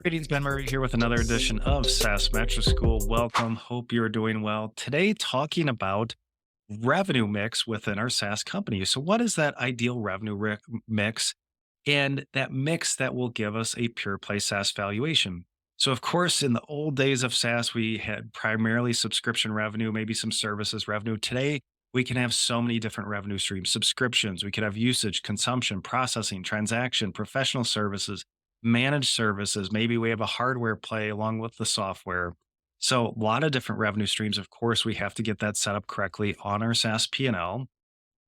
Greetings, Ben Murray here with another edition of SaaS Metrics School. Welcome. Hope you're doing well. Today, talking about revenue mix within our SaaS company. So, what is that ideal mix and that mix that will give us a pure play SaaS valuation? So, of course, in the old days of SaaS, we had primarily subscription revenue, maybe some services revenue. Today, we can have so many different revenue streams, subscriptions. We could have usage, consumption, processing, transaction, professional services, managed services. Maybe we have a hardware play along with the software. So a lot of different revenue streams. Of course, we have to get that set up correctly on our SaaS P&L.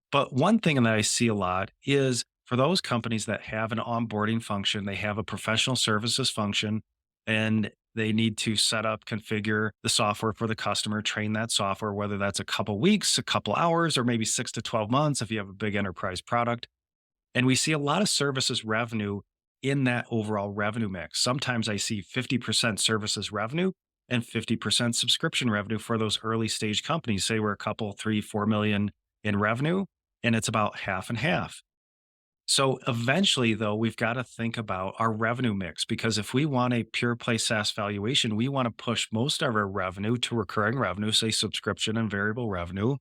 But one thing that I see a lot is for those companies that have an onboarding function, they have a professional services function, and they need to set up, configure the software for the customer, train that software, whether that's a couple weeks, a couple hours, or maybe 6 to 12 months if you have a big enterprise product. And we see a lot of services revenue in that overall revenue mix. Sometimes I see 50% services revenue and 50% subscription revenue for those early stage companies. Say we're a couple, 3, 4 million in revenue, and it's about half and half. So eventually, though, we've got to think about our revenue mix because if we want a pure play SaaS valuation, we want to push most of our revenue to recurring revenue, say subscription and variable revenue.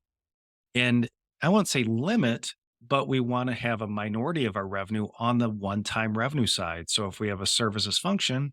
And I won't say limit, but we want to have a minority of our revenue on the one time revenue side. So if we have a services function,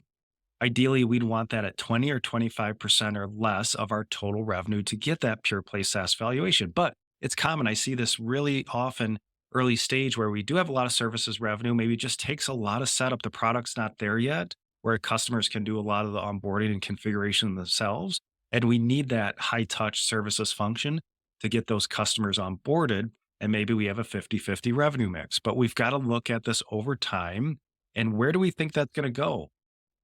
ideally we'd want that at 20 or 25% or less of our total revenue to get that pure play SaaS valuation. But it's common. I see this really often early stage where we do have a lot of services revenue. Maybe it just takes a lot of setup. The product's not there yet, where customers can do a lot of the onboarding and configuration themselves. And we need that high touch services function to get those customers onboarded. And maybe we have a 50-50 revenue mix, but we've got to look at this over time. And where do we think that's going to go?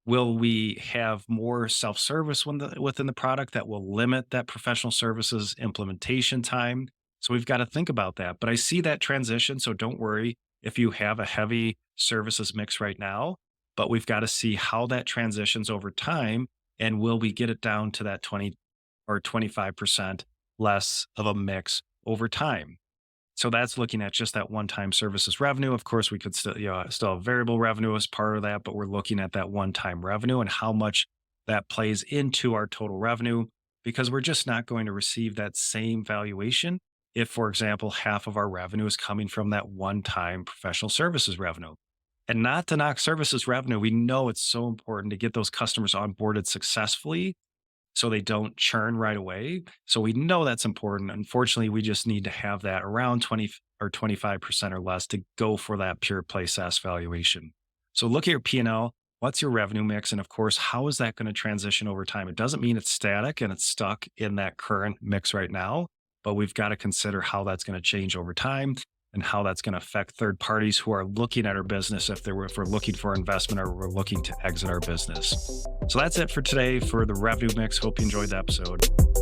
Will we have more self-service within the product that will limit that professional services implementation time? So we've got to think about that. But I see that transition. So don't worry if you have a heavy services mix right now, but we've got to see how that transitions over time. And will we get it down to that 20 or 25% less of a mix over time? So that's looking at just that one-time services revenue. Of course, we could still have variable revenue as part of that, but we're looking at that one-time revenue and how much that plays into our total revenue because we're just not going to receive that same valuation if, for example, half of our revenue is coming from that one-time professional services revenue. And not to knock services revenue, we know it's so important to get those customers onboarded successfully so they don't churn right away. So we know that's important. Unfortunately, we just need to have that around 20 or 25% or less to go for that pure play SaaS valuation. So look at your P&L. What's your revenue mix? And of course, how is that going to transition over time? It doesn't mean it's static and it's stuck in that current mix right now, but we've got to consider how that's going to change over time and how that's going to affect third parties who are looking at our business if we're looking for investment or we're looking to exit our business. So that's it for today for the revenue mix. Hope you enjoyed the episode.